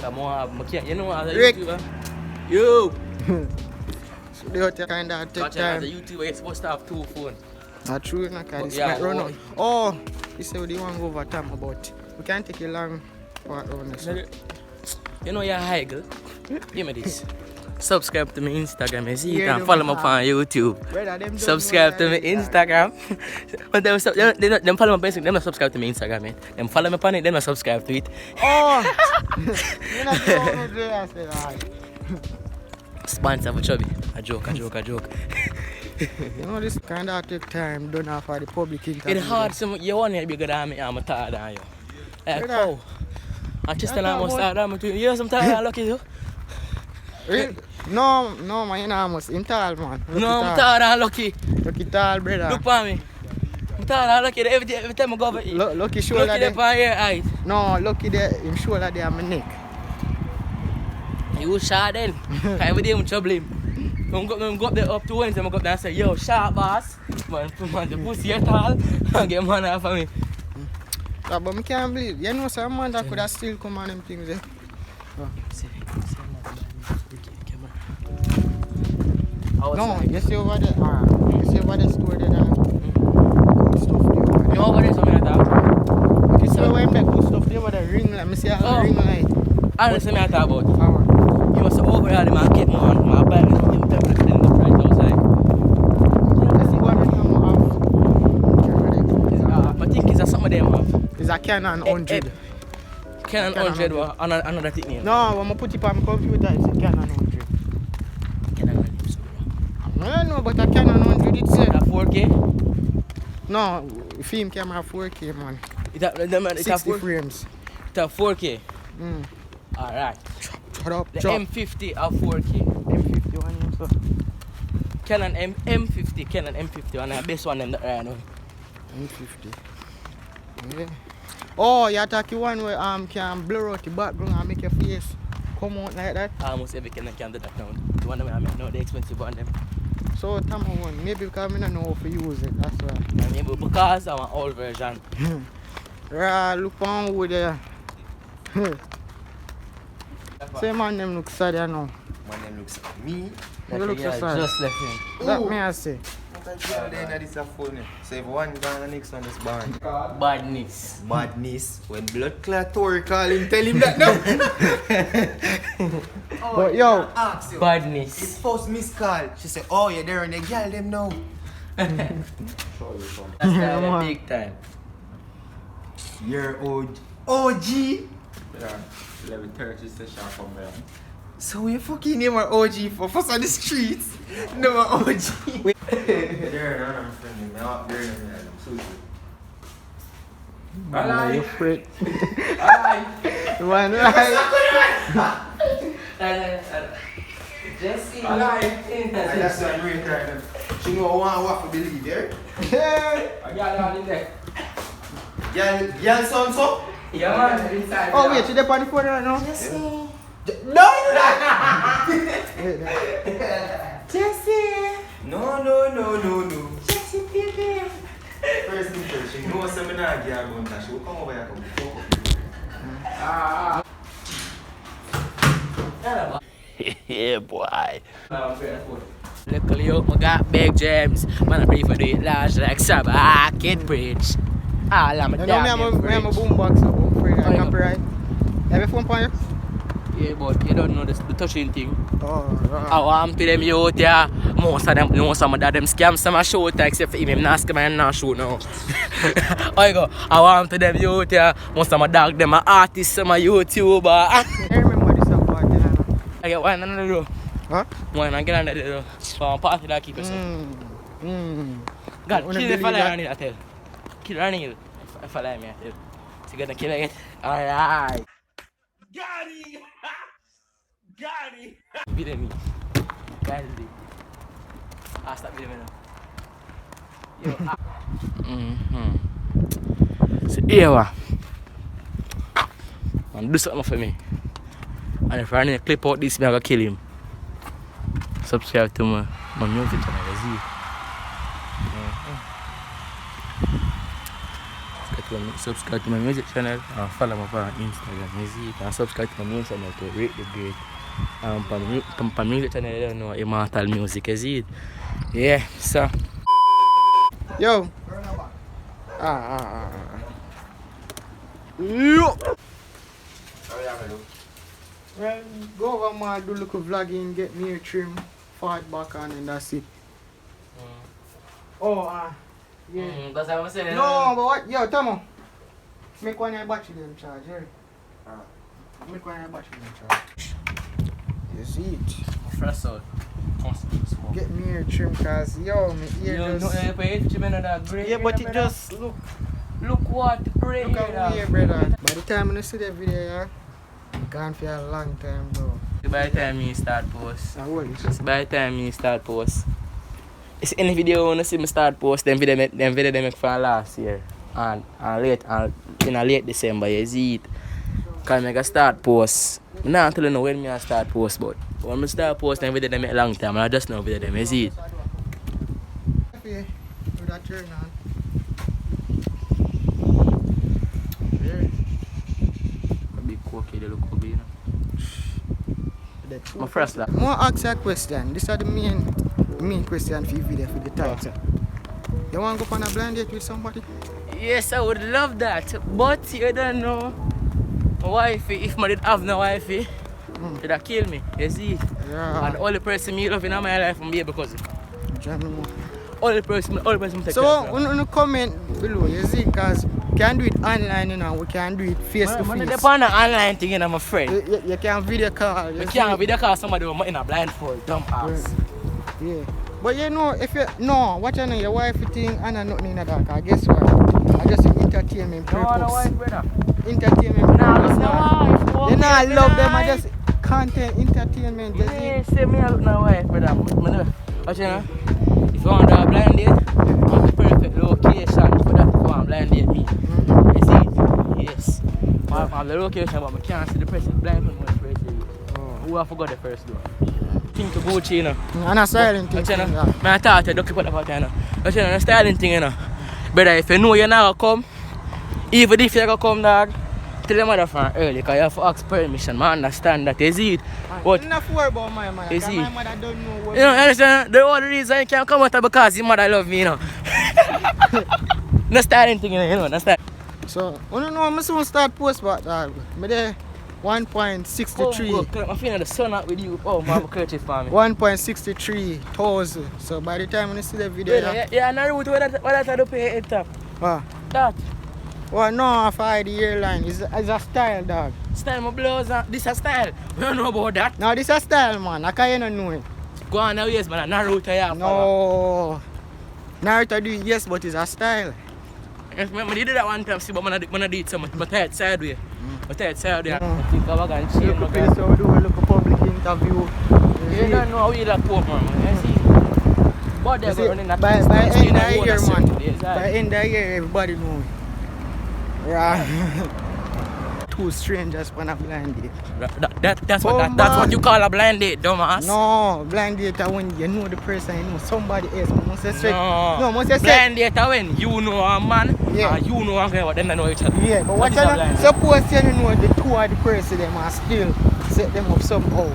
Come on, you know as a Riq. YouTuber. You. So they out there kind of take time. As a YouTuber, you're supposed to have 2 phones. Not true, no, because this Yeah, might run out. Oh, you say we want to go over time about. We can't take a long part on this. You know you're high, girl. Give me this. Subscribe to my Instagram. You see, you Yeah, can follow me up on YouTube. Brother, them don't Subscribe know to my that. Instagram. But them follow my Facebook, them not subscribe to my Instagram, man. Them follow me on it, them not subscribe to it. Oh! You not know what I said, alright. Sponsor for Chubby. A joke. You know, this kind of take time done off for the public interview. It's hard, so you want to be good at me, I'm tired of you. Like, Brother. how? I just tell I'm tired of you. You sometimes I'm lucky, too. Really? No, man, you know, I'm tall, man. Look No, I'm tall. tired and lucky. Lucky tall, brother. Look for me. I'm tired and lucky. Every time I go over here. Lucky shoulder Lucky there. there your eyes. No, lucky there, him shoulder there on my neck. You shot then. Every day I'm trouble him. I'm go up there up to Wednesday, I go up there and say, yo, sharp boss. Man, the pussy is tall. And get man off of me. Yeah, but I can't believe. You know, some man that could have still come on them things there. Oh. No, you see over there. You see over there store there. Good stuff there. You know what is something like that? You see where I make good stuff there with the ring light. I see a ring light. I don't see me talk about. Oh. You must have overheard the market, man. My bike is not even telling the price outside. You see what ring I'm I think it's some of them have. It's a Canon 100. Canon 100 or another thing name. No, when I put it on my computer, it's a Canon 100. Canon 100. I don't know, but a Canon 100 it said. A 4K? No, film camera 4K, man. It's 60 frames. It's a 4K. Mm. Alright. Shut up, The drop. M50 are 4K. M50 one, you so. Canon M50, Canon M50, and the best one them that right now. M50. Yeah. Oh, you attack the one where can blur out the background and make your face come out like that. Almost every Canon can do that now. The one that I make now, the expensive one them. So Tama one, maybe because I don't know how to use it, that's why. And maybe because I'm an old version. Right, look on over there. Say man them look sad, you know. Man, them looks like me. You look so sad. Just left him. That me I say. This is funny. So if one gone, the next one is born. Badness. Badness. When blood clot Tory call him, tell him that now. But yo, Ask you. Badness. It's first miss call. She said, oh, you're there and the girl them now. That's the big time. You're OG. Yeah, 11:30 session from there. So you fucking name her OG for first on the streets. No OG. There, I'm friendly. I'm up there. I'm so good. man, you freak. Alright. Man, right. Jesse. That's what I'm really trying to. She know what to believe, yeah? I got all in there. Y'all son so? Yeah, man, inside. Oh wait, you there on the phone right now? No! Jesse! No. Jesse baby! First thing first, she knows I'm not going to she will come over here and come Yeah, boy. Luckily, I got big gems. Man, I pray for the large like Sabbath Bridge. All I'm a You know me, I'm a boombox, I'm afraid I copyright. You have a phone for you? Yeah, but you don't know the touching thing. Oh, right. I want to them youth, yeah. Most of them know some of them scams, some are shoot except for him not scam and not shoot now. I go, I want to them youth, yeah. Most of my dog, them are artists, some are YouTuber. I remember this about you know. I get one another do. Huh? One I get another do. For a party that keep yourself. God, Wanna kill the believe fella that? on it, I tell. Kill running it. If I like me, I tell. So you're gonna kill it. Alright. Got it! Got it! Beat me. Guys, stop beating me now. Yo, So, here, man, do something for me. And if I need to clip out this, I'm gonna kill him. Subscribe to my music channel, you see. subscribe to my music channel and follow me on Instagram. You see, you can subscribe to my main channel to Riq the Great. For music channel, you don't know Immortal Music, you see it? Yeah, so. Yo. Yo. Well, go over my do look vlogging, get me a trim, fart back on, and that's it. Oh, yeah. That's what I'm saying. No, but what? Yo, Tomo. Make one of your battery them charge, yeah. Make one of your battery them charge. You see it? Fresh out. Get me a trim, cause yo, me ear just. You pay it, that great. Yeah, but it just look. Look what great. Look at me, brother. By the time I see the video, yeah, I'm gone for a long time, bro. By the time you start post. It's By the time you start post. It's any video you wanna see me start post, them video they make for last year. And in a late December, you see it. Cause I make a start post. I'm not telling you when I start post, but when I start post, them video they make a long time. I just know video them, you see it. Yeah, do that turn on. Big cookie, they look good, you know. My first lap. I want to ask you a question. This is the main question for your video, for the title. You want to go on a blind date with somebody? Yes, I would love that, but you don't know. My wifey, if I did have no wifey, it'd have kill me, you see. Yeah. And the only person me love in my life is my cousin. Genuine. Only person take So, care of. on the comment below, you see, because we can do it online, you know, we can do it face to Man, face. they on an online thing, you know, my friend. You can video call. You can't video call somebody who in a blindfold, dumb ass. Yeah. But you know, if you no, what you know, your wife thing and nothing in the dark, I guess what? I just entertainment purpose. No wife, brother. Entertainment purpose. No wife. You know, I love them, I just content entertainment. You see? Yeah, say me I look no wife, brother. What you know? If you want to do a blind date, want the perfect location for that. If you want blind date me. You see? Yes. I have the location, but I can't see the person blind from the person. Who I forgot the first door. Think to Gucci, you know. And a styling thing. You know? I thought I don't keep up about that, you know. But you know, the styling thing, you know. Brother, if you know you're not going to come, even if you're going to come, dog, tell your mother from early, because you have to ask permission. I understand that, you see it. But, I'm not worried about my mother, you because see, my mother don't know what. you know, understand? The only reason you can't come out is because your mother love me, you know. The styling thing, you know, understand? So, I don't know, I'm soon start post back, dog. I'm there 1.63. I'm feeling the sun out with you. Oh, mama, curtain for me. 1.63 thousand. So, by the time you see the video, Yeah, and I root what I do pay it up. That. Well, no, for the airline, it's a style, dog. Style my blouse, this a style. We don't know about that. No, this a style, man. I can't know it. Go on now, yes, man. Naruto, yeah. No. Naruto do it, yes, but it's a style. I did that one time, see, but I did it some. I tied sideways. I tied sideways. I think I was going to change my guy. So we do a look public interview. You don't know how you like poor, man. You see? But they're running that by end of the year, man. Days, By end of the year, everybody know. Right. Two strangers on a blind date. That's what you call a blind date, dumbass. No, blind date is when you know the person, you know somebody else. Must say straight. No, must say blind date is when you know a man, yeah, and you know a girl, but then they know each other. Yeah, but what you know, suppose you know the two of the person, them are still set them up somehow.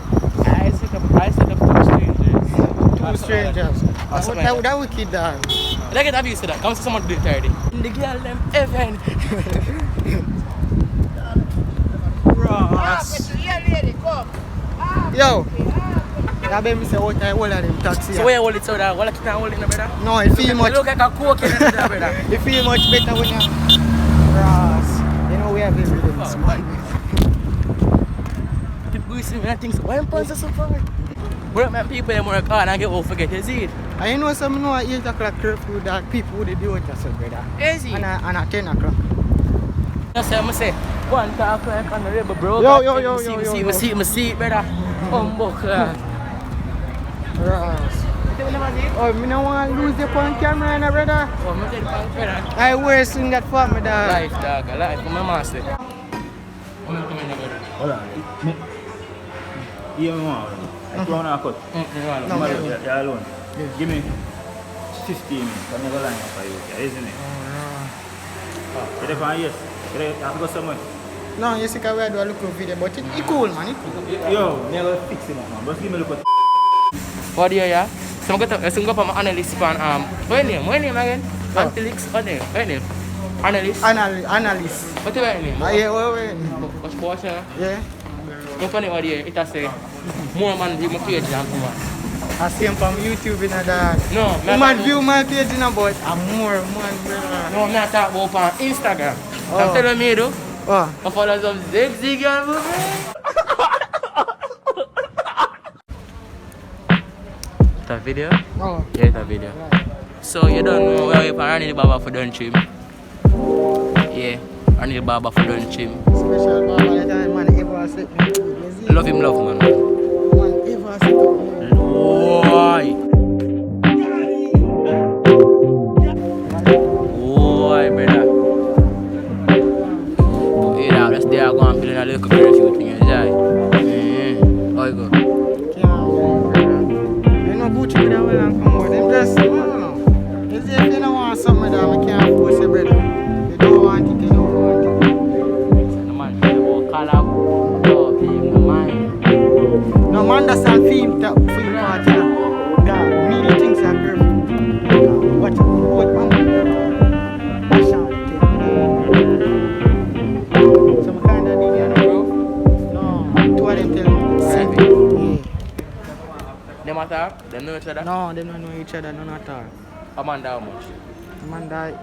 I set up two strangers. Two strangers. That wicked dog. Like it, have you said that? Come see someone do it already. The girl them heaven. Ross. Yo. Yeah, baby say what I hold of them taxi. So where you hold it so that? What you can hold it, brother? No, it feel much. You look like a coke in there, brother. It feel much better when you Ross. You know we have evidence, man. People see me and think so. Why am I so far? But man, people them work hard and get all forget, you see it? And you know some know at 8 o'clock curfew that people would do it yourself, brother. Easy. And at 10 o'clock. Just say, one talk like on the rebel, bro. Yo. See, brother. Humbucker. Ross. Oh, me no want to lose you on camera, no, brother. Oh, I'm dead on brother. I wear sing that for me, dog. Life, dog. Life. Come on, master. Hold on. You want I don't want to cut. No, You're alone. Give me 15 minutes. I'm never lying for you, isn't it? You there for yes? You have to go somewhere? No, you see, we do a look video, but it cool, man. It cool. Yo, me go fix him up, man. Just give me a look at What do you yeah? So I'm going to go for my analyst pan what name again? Antilix, what name? What name? Analyst? Analyst. What's your name? Yeah, wait. What's your Yeah. Look funny what it has say more man view my page than more. I see him from YouTube in a dog. No, man view my page in a but I'm more man, brother. No, I'm not talking about on Instagram. Oh. I'm telling me though. Oh. I follow some zig and that video? Oh. Yeah, that video. Right. So you don't know where you I need the barber for done trim. Yeah, I need the barber for done trim. Special barber that time man ever set me good. You see? Love him, man. Man ever set me good. Why? Why, brother? Hey, now let's there go and build a little curfew thing, you die. How you go? You know Gucci with that well and come out. Them just, I don't know. You see, if you don't want something that I can't force you, brother. You don't want it, you don't want it. No man, you go call up. No, no mind. No man, that's a theme that for you party. God, many things are perfect. Watch out, what man? I shall take it. Some kind of thing, you know, bro? No, two of them tell me. Yeah. Them attack? Them know each other? No, they don't know each other, none at all. Amanda how much? Man, die.